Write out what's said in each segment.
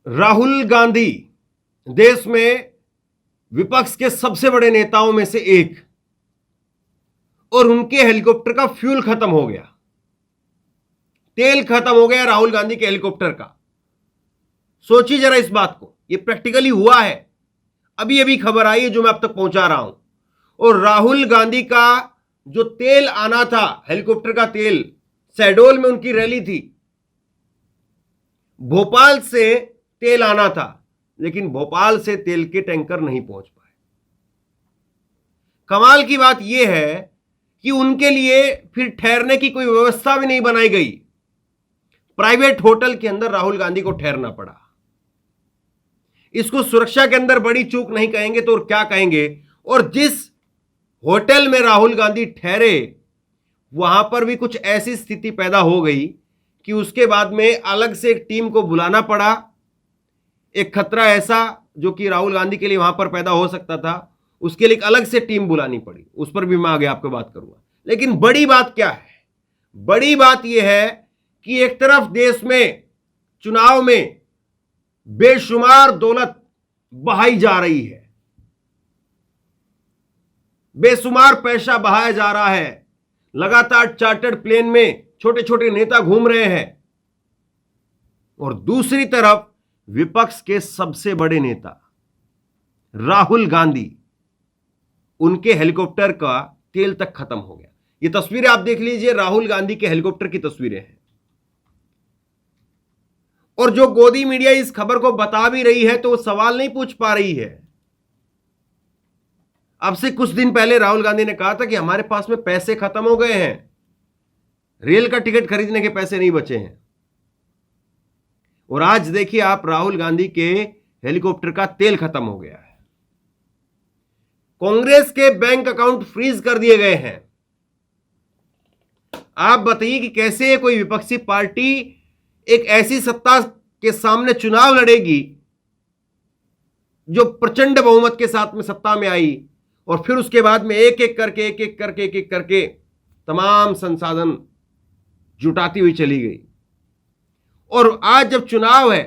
राहुल गांधी देश में विपक्ष के सबसे बड़े नेताओं में से एक, और उनके हेलीकॉप्टर का फ्यूल खत्म हो गया, तेल खत्म हो गया राहुल गांधी के हेलीकॉप्टर का। सोचिए जरा इस बात को, यह प्रैक्टिकली हुआ है, अभी अभी खबर आई है जो मैं अब तक पहुंचा रहा हूं। और राहुल गांधी का जो तेल आना था, हेलीकॉप्टर का तेल, शहडोल में उनकी रैली थी, भोपाल से तेल आना था, लेकिन भोपाल से तेल के टैंकर नहीं पहुंच पाए। कमाल की बात यह है कि उनके लिए फिर ठहरने की कोई व्यवस्था भी नहीं बनाई गई। प्राइवेट होटल के अंदर राहुल गांधी को ठहरना पड़ा। इसको सुरक्षा के अंदर बड़ी चूक नहीं कहेंगे तो और क्या कहेंगे। और जिस होटल में राहुल गांधी ठहरे, वहां पर भी कुछ ऐसी स्थिति पैदा हो गई कि उसके बाद में अलग से एक टीम को बुलाना पड़ा। एक खतरा ऐसा जो कि राहुल गांधी के लिए वहां पर पैदा हो सकता था, उसके लिए एक अलग से टीम बुलानी पड़ी। उस पर भी मैं आगे आपको बात करूंगा। लेकिन बड़ी बात क्या है? बड़ी बात यह है कि एक तरफ देश में चुनाव में बेशुमार दौलत बहाई जा रही है, बेशुमार पैसा बहाया जा रहा है, लगातार चार्टर्ड प्लेन में छोटे छोटे नेता घूम रहे हैं, और दूसरी तरफ विपक्ष के सबसे बड़े नेता राहुल गांधी, उनके हेलीकॉप्टर का तेल तक खत्म हो गया। ये तस्वीरें आप देख लीजिए, राहुल गांधी के हेलीकॉप्टर की तस्वीरें हैं। और जो गोदी मीडिया इस खबर को बता भी रही है तो वो सवाल नहीं पूछ पा रही है। अब से कुछ दिन पहले राहुल गांधी ने कहा था कि हमारे पास में पैसे खत्म हो गए हैं, रेल का टिकट खरीदने के पैसे नहीं बचे हैं। और आज देखिए आप, राहुल गांधी के हेलीकॉप्टर का तेल खत्म हो गया है। कांग्रेस के बैंक अकाउंट फ्रीज कर दिए गए हैं। आप बताइए कि कैसे कोई विपक्षी पार्टी एक ऐसी सत्ता के सामने चुनाव लड़ेगी जो प्रचंड बहुमत के साथ में सत्ता में आई, और फिर उसके बाद में एक एक करके तमाम संसाधन जुटाती हुई चली गई। और आज जब चुनाव है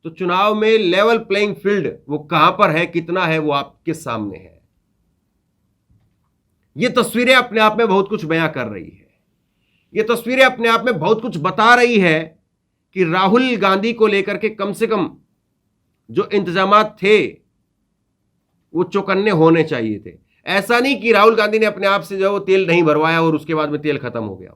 तो चुनाव में लेवल प्लेइंग फील्ड वो कहां पर है, कितना है, वो आपके सामने है। ये तस्वीरें अपने आप में बहुत कुछ बयां कर रही है। ये तस्वीरें अपने आप में बहुत कुछ बता रही है कि राहुल गांधी को लेकर के कम से कम जो इंतजामात थे वो चौकन्ने होने चाहिए थे। ऐसा नहीं कि राहुल गांधी ने अपने आप से जो तेल नहीं भरवाया और उसके बाद में तेल खत्म हो गया।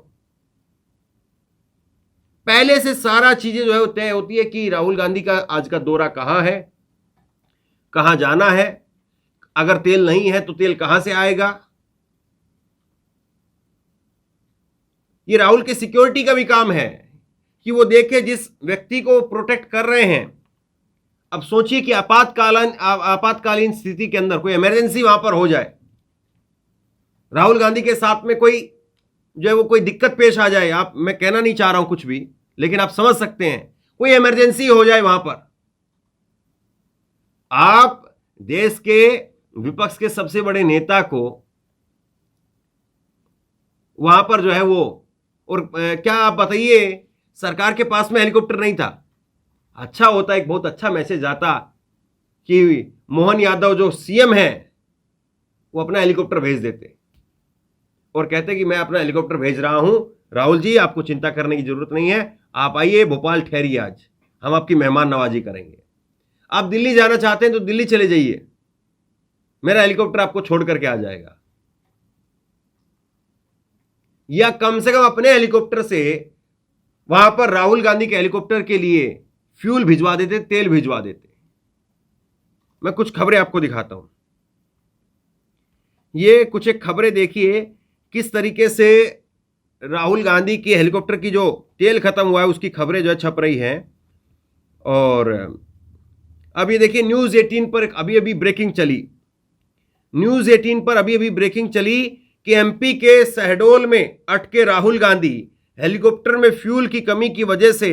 पहले से सारा चीजें जो है तय होती है कि राहुल गांधी का आज का दौरा कहां है, कहां जाना है, अगर तेल नहीं है तो तेल कहां से आएगा। ये राहुल के सिक्योरिटी का भी काम है कि वो देखे जिस व्यक्ति को प्रोटेक्ट कर रहे हैं। अब सोचिए कि आपातकालीन स्थिति के अंदर कोई इमरजेंसी वहां पर हो जाए, राहुल गांधी के साथ में कोई जो है वो कोई दिक्कत पेश आ जाए, मैं कहना नहीं चाह रहा हूं कुछ भी, लेकिन आप समझ सकते हैं, कोई इमरजेंसी हो जाए वहां पर, आप देश के विपक्ष के सबसे बड़े नेता को वहां पर जो है वो, और क्या आप बताइए, सरकार के पास में हेलीकॉप्टर नहीं था। अच्छा होता, एक बहुत अच्छा मैसेज आता कि मोहन यादव जो सीएम है वो अपना हेलीकॉप्टर भेज देते और कहते कि मैं अपना हेलीकॉप्टर भेज रहा हूं, राहुल जी आपको चिंता करने की जरूरत नहीं है, आप आइए भोपाल ठहरिए, आज हम आपकी मेहमान नवाजी करेंगे। आप दिल्ली जाना चाहते हैं तो दिल्ली चले जाइए, मेरा हेलीकॉप्टर आपको छोड़ करके आ जाएगा। या कम से कम अपने हेलीकॉप्टर से वहां पर राहुल गांधी के हेलीकॉप्टर के लिए फ्यूल भिजवा देते, तेल भिजवा देते। मैं कुछ खबरें आपको दिखाता हूं। ये कुछ एक खबरें देखिए किस तरीके से राहुल गांधी के हेलीकॉप्टर की जो तेल खत्म हुआ है उसकी खबरें जो है छप रही हैं। और अब ये देखिए न्यूज़ 18 पर अभी अभी ब्रेकिंग चली, न्यूज़ 18 पर अभी अभी ब्रेकिंग चली कि एमपी के शहडोल में अटके राहुल गांधी, हेलीकॉप्टर में फ्यूल की कमी की वजह से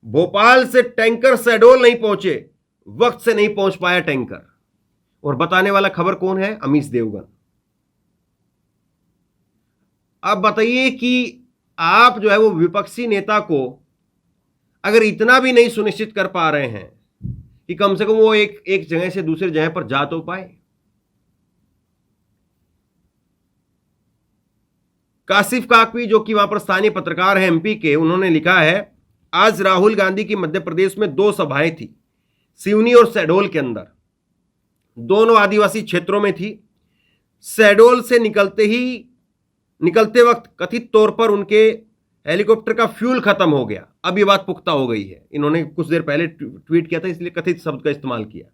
भोपाल से टैंकर शहडोल नहीं पहुंचे, वक्त से नहीं पहुंच पाया टैंकर। और बताने वाला खबर कौन है? अमीश देवगन। अब बताइए कि आप जो है वो विपक्षी नेता को अगर इतना भी नहीं सुनिश्चित कर पा रहे हैं कि कम से कम वो एक जगह से दूसरी जगह पर जा तो पाए। काशिफ काकवी जो कि वहां पर स्थानीय पत्रकार है एमपी के, उन्होंने लिखा है, आज राहुल गांधी की मध्य प्रदेश में 2 सभाएं थी, सिवनी और शहडोल के अंदर। दोनों आदिवासी क्षेत्रों में थी। शहडोल से निकलते वक्त कथित तौर पर उनके हेलीकॉप्टर का फ्यूल खत्म हो गया। अब ये बात पुख्ता हो गई है, इन्होंने कुछ देर पहले ट्वीट किया था, इसलिए कथित शब्द का इस्तेमाल किया।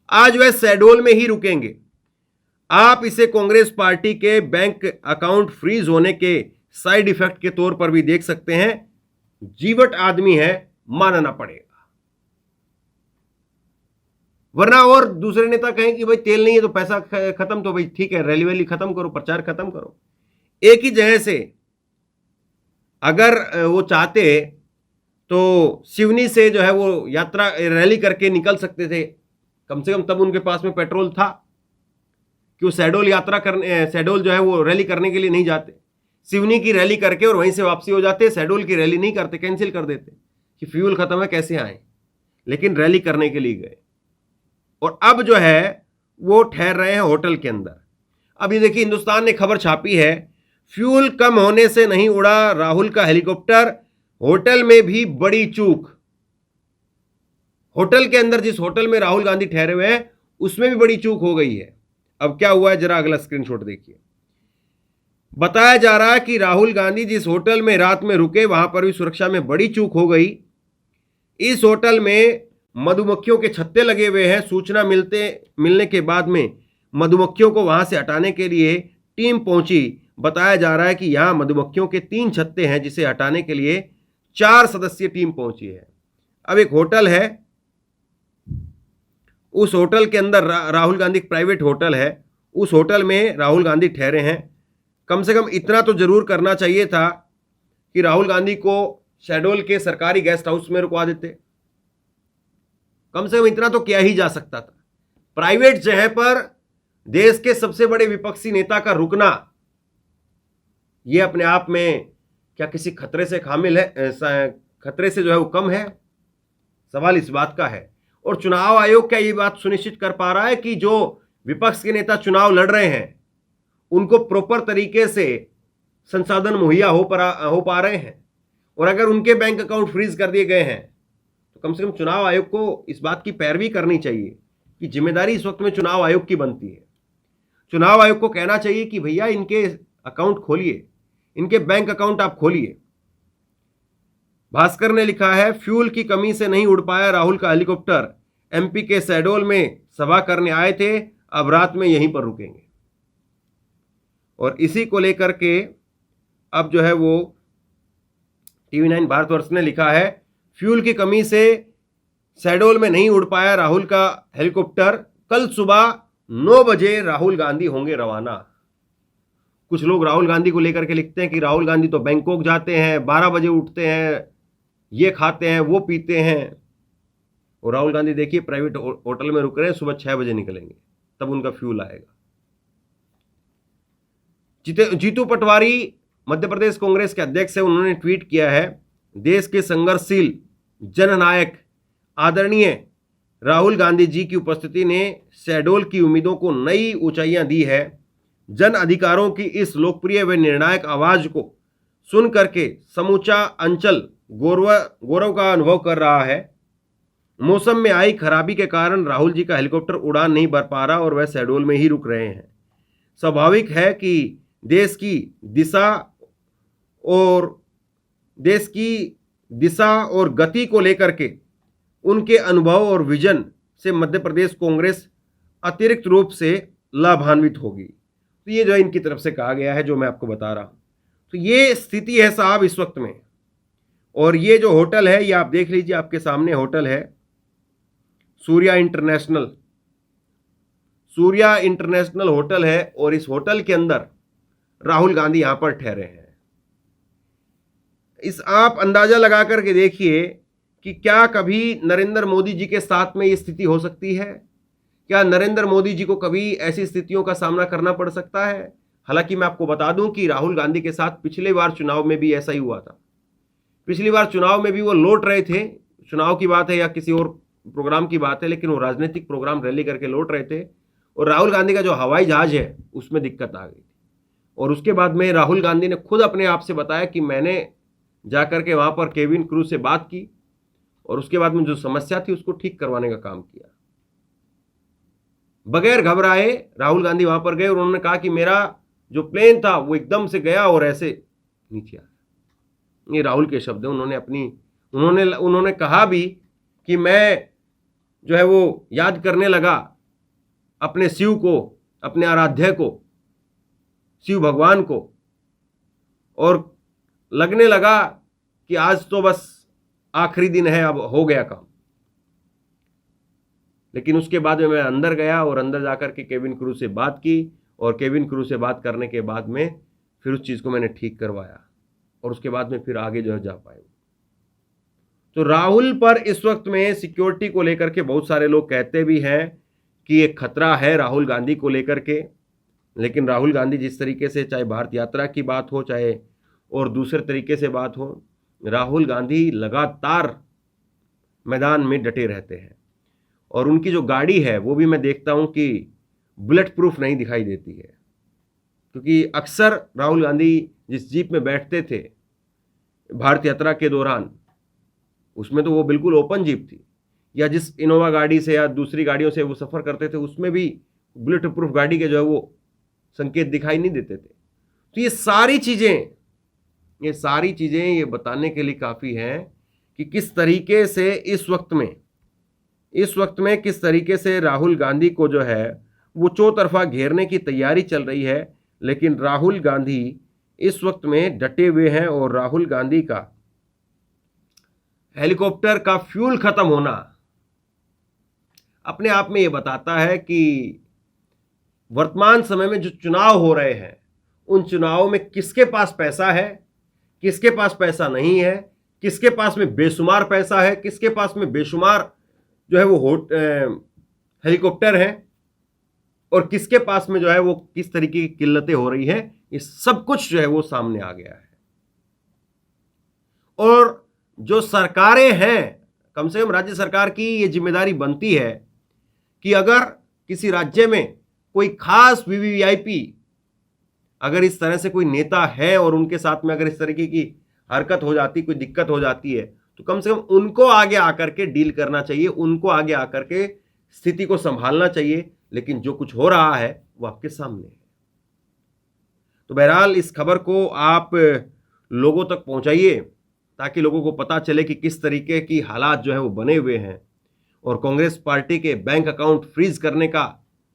आज वह शहडोल में ही रुकेंगे। आप इसे कांग्रेस पार्टी के बैंक अकाउंट फ्रीज होने के साइड इफेक्ट के तौर पर भी देख सकते हैं। जीवट आदमी है, मानना पड़ेगा। वरना और दूसरे नेता कहें कि भाई तेल नहीं है तो पैसा खत्म, तो भाई ठीक है, रैली वैली खत्म करो, प्रचार खत्म करो। एक ही जगह से अगर वो चाहते तो सिवनी से जो है वो यात्रा रैली करके निकल सकते थे, कम से कम तब उनके पास में पेट्रोल था कि वो शहडोल जो है वो रैली करने के लिए नहीं जाते। सिवनी की रैली करके और वहीं से वापसी हो जाते, शहडोल की रैली नहीं करते, कैंसिल कर देते कि फ्यूल खत्म है कैसे आए, लेकिन रैली करने के लिए गए। और अब जो है वो ठहर रहे हैं होटल के अंदर। अब ये देखिए, हिंदुस्तान ने खबर छापी है, फ्यूल कम होने से नहीं उड़ा राहुल का हेलीकॉप्टर, होटल में भी बड़ी चूक। होटल के अंदर, जिस होटल में राहुल गांधी ठहरे हुए हैं, उसमें भी बड़ी चूक हो गई है। अब क्या हुआ है, जरा अगला स्क्रीनशॉट देखिए। बताया जा रहा है कि राहुल गांधी जिस होटल में रात में रुके, वहां पर भी सुरक्षा में बड़ी चूक हो गई। इस होटल में मधुमक्खियों के छत्ते लगे हुए हैं। सूचना मिलने के बाद में मधुमक्खियों को वहां से हटाने के लिए टीम पहुंची। बताया जा रहा है कि यहां मधुमक्खियों के 3 छत्ते हैं, जिसे हटाने के लिए 4 सदस्यीय टीम पहुंची है। अब एक होटल है, उस होटल के अंदर राहुल गांधी प्राइवेट होटल है, उस होटल में राहुल गांधी ठहरे हैं। कम से कम इतना तो जरूर करना चाहिए था कि राहुल गांधी को शहडोल के सरकारी गेस्ट हाउस में रुकवा देते। कम से कम इतना तो किया ही जा सकता था। प्राइवेट जगह पर देश के सबसे बड़े विपक्षी नेता का रुकना, यह अपने आप में क्या किसी खतरे से शामिल है, खतरे से जो है वो कम है? सवाल इस बात का है। और चुनाव आयोग क्या ये बात सुनिश्चित कर पा रहा है कि जो विपक्ष के नेता चुनाव लड़ रहे हैं उनको प्रॉपर तरीके से संसाधन मुहैया हो पा रहे हैं? और अगर उनके बैंक अकाउंट फ्रीज कर दिए गए हैं तो कम से कम चुनाव आयोग को इस बात की पैरवी करनी चाहिए कि जिम्मेदारी इस वक्त में चुनाव आयोग की बनती है। चुनाव आयोग को कहना चाहिए कि भैया इनके अकाउंट खोलिए, इनके बैंक अकाउंट आप खोलिए। भास्कर ने लिखा है, फ्यूल की कमी से नहीं उड़ पाया राहुल का हेलीकॉप्टर, एमपी के शहडोल में सभा करने आए थे, अब रात में यहीं पर रुकेंगे। और इसी को लेकर के अब जो है वो TV9 भारतवर्ष ने लिखा है, फ्यूल की कमी से शहडोल में नहीं उड़ पाया राहुल का हेलीकॉप्टर, कल सुबह 9 बजे राहुल गांधी होंगे रवाना। कुछ लोग राहुल गांधी को लेकर के लिखते हैं कि राहुल गांधी तो बैंकॉक जाते हैं, 12 बजे उठते हैं, ये खाते हैं, वो पीते हैं। और राहुल गांधी देखिए प्राइवेट होटल में रुक रहे हैं, सुबह 6 बजे निकलेंगे, तब उनका फ्यूल आएगा। जीतू पटवारी मध्य प्रदेश कांग्रेस के अध्यक्ष है, उन्होंने ट्वीट किया है, देश के संघर्षशील जननायक आदरणीय राहुल गांधी जी की उपस्थिति ने शहडोल की उम्मीदों को नई ऊंचाइयां दी है। जन अधिकारों की इस लोकप्रिय व निर्णायक आवाज को सुन करके समूचा अंचल गौरव का अनुभव कर रहा है। मौसम में आई खराबी के कारण राहुल जी का हेलीकॉप्टर उड़ान नहीं भर पा रहा और वह शहडोल में ही रुक रहे हैं। स्वाभाविक है कि देश की दिशा और गति को लेकर के उनके अनुभव और विजन से मध्य प्रदेश कांग्रेस अतिरिक्त रूप से लाभान्वित होगी। तो ये जो है इनकी तरफ से कहा गया है, जो मैं आपको बता रहा हूं। तो ये स्थिति है साहब इस वक्त में। और ये जो होटल है, ये आप देख लीजिए, आपके सामने होटल है सूर्या इंटरनेशनल होटल है। और इस होटल के अंदर राहुल गांधी यहां पर ठहरे हैं। इस आप अंदाजा लगा करके देखिए कि क्या कभी नरेंद्र मोदी जी के साथ में ये स्थिति हो सकती है? क्या नरेंद्र मोदी जी को कभी ऐसी स्थितियों का सामना करना पड़ सकता है? हालांकि मैं आपको बता दूं कि राहुल गांधी के साथ पिछले बार चुनाव में भी ऐसा ही हुआ था। पिछली बार चुनाव में भी वो लौट रहे थे, चुनाव की बात है या किसी और प्रोग्राम की बात है, लेकिन वो राजनीतिक प्रोग्राम रैली करके लौट रहे थे और राहुल गांधी का जो हवाई जहाज है उसमें दिक्कत आ गई थी। और उसके बाद में राहुल गांधी ने खुद अपने आप से बताया कि मैंने जाकर के वहां पर केविन क्रूज से बात की और उसके बाद में जो समस्या थी उसको ठीक करवाने का काम किया। बगैर घबराए राहुल गांधी वहां पर गए और उन्होंने कहा कि मेरा जो प्लेन था वो एकदम से गया और ऐसे नीचे आ गया। ये राहुल के शब्द हैं। उन्होंने कहा भी कि मैं जो है वो याद करने लगा अपने शिव को, अपने आराध्य को, शिव भगवान को, और लगने लगा कि आज तो बस आखिरी दिन है, अब हो गया काम। लेकिन उसके बाद में मैं अंदर गया और अंदर जाकर के केविन क्रूज से बात की और केविन क्रूज से बात करने के बाद में फिर उस चीज़ को मैंने ठीक करवाया और उसके बाद में फिर आगे जो है जा पाए। तो राहुल पर इस वक्त में सिक्योरिटी को लेकर के बहुत सारे लोग कहते भी हैं कि एक खतरा है राहुल गांधी को लेकर के, लेकिन राहुल गांधी जिस तरीके से, चाहे भारत यात्रा की बात हो चाहे और दूसरे तरीके से बात हो, राहुल गांधी लगातार मैदान में डटे रहते हैं और उनकी जो गाड़ी है वो भी मैं देखता हूं कि बुलेट प्रूफ नहीं दिखाई देती है, क्योंकि अक्सर राहुल गांधी जिस जीप में बैठते थे भारत यात्रा के दौरान उसमें तो वो बिल्कुल ओपन जीप थी, या जिस इनोवा गाड़ी से या दूसरी गाड़ियों से वो सफ़र करते थे उसमें भी बुलेट प्रूफ गाड़ी के जो है वो संकेत दिखाई नहीं देते थे। तो ये सारी चीज़ें ये बताने के लिए काफ़ी हैं कि किस तरीके से इस वक्त में किस तरीके से राहुल गांधी को जो है वो चौतरफा घेरने की तैयारी चल रही है। लेकिन राहुल गांधी इस वक्त में डटे हुए हैं और राहुल गांधी का हेलीकॉप्टर का फ्यूल खत्म होना अपने आप में ये बताता है कि वर्तमान समय में जो चुनाव हो रहे हैं उन चुनावों में किसके पास पैसा है, किसके पास पैसा नहीं है, किसके पास में बेशुमार पैसा है, किसके पास में बेशुमार जो है वो हेलीकॉप्टर है और किसके पास में जो है वो किस तरीके की किल्लतें हो रही हैं, ये सब कुछ जो है वो सामने आ गया है। और जो सरकारें हैं, कम से कम राज्य सरकार की ये जिम्मेदारी बनती है कि अगर किसी राज्य में कोई खास वीवीआईपी अगर इस तरह से कोई नेता है और उनके साथ में अगर इस तरीके की हरकत हो जाती, कोई दिक्कत हो जाती है, तो कम से कम उनको आगे आकर के डील करना चाहिए, उनको आगे आकर के स्थिति को संभालना चाहिए। लेकिन जो कुछ हो रहा है वो आपके सामने है। तो बहरहाल इस खबर को आप लोगों तक पहुंचाइए ताकि लोगों को पता चले कि किस तरीके की हालात जो है वो बने हुए हैं और कांग्रेस पार्टी के बैंक अकाउंट फ्रीज करने का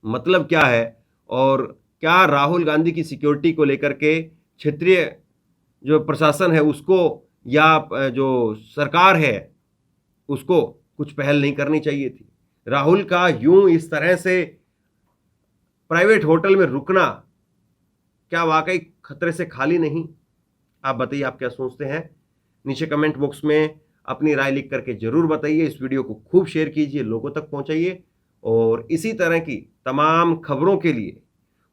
मतलब क्या है और क्या राहुल गांधी की सिक्योरिटी को लेकर के क्षेत्रीय जो प्रशासन है उसको या जो सरकार है उसको कुछ पहल नहीं करनी चाहिए थी। राहुल का यूं इस तरह से प्राइवेट होटल में रुकना क्या वाकई खतरे से खाली नहीं? आप बताइए, आप क्या सोचते हैं? नीचे कमेंट बॉक्स में अपनी राय लिख करके जरूर बताइए। इस वीडियो को खूब शेयर कीजिए, लोगों तक पहुंचाइए और इसी तरह की तमाम खबरों के लिए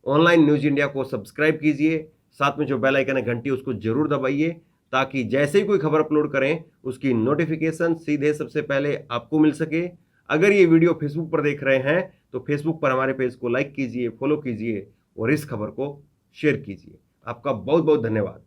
ऑनलाइन न्यूज़ इंडिया को सब्सक्राइब कीजिए। साथ में जो बेल आइकन है घंटी उसको जरूर दबाइए ताकि जैसे ही कोई खबर अपलोड करें उसकी नोटिफिकेशन सीधे सबसे पहले आपको मिल सके। अगर ये वीडियो फेसबुक पर देख रहे हैं तो फेसबुक पर हमारे पेज को लाइक कीजिए, फॉलो कीजिए और इस खबर को शेयर कीजिए। आपका बहुत बहुत धन्यवाद।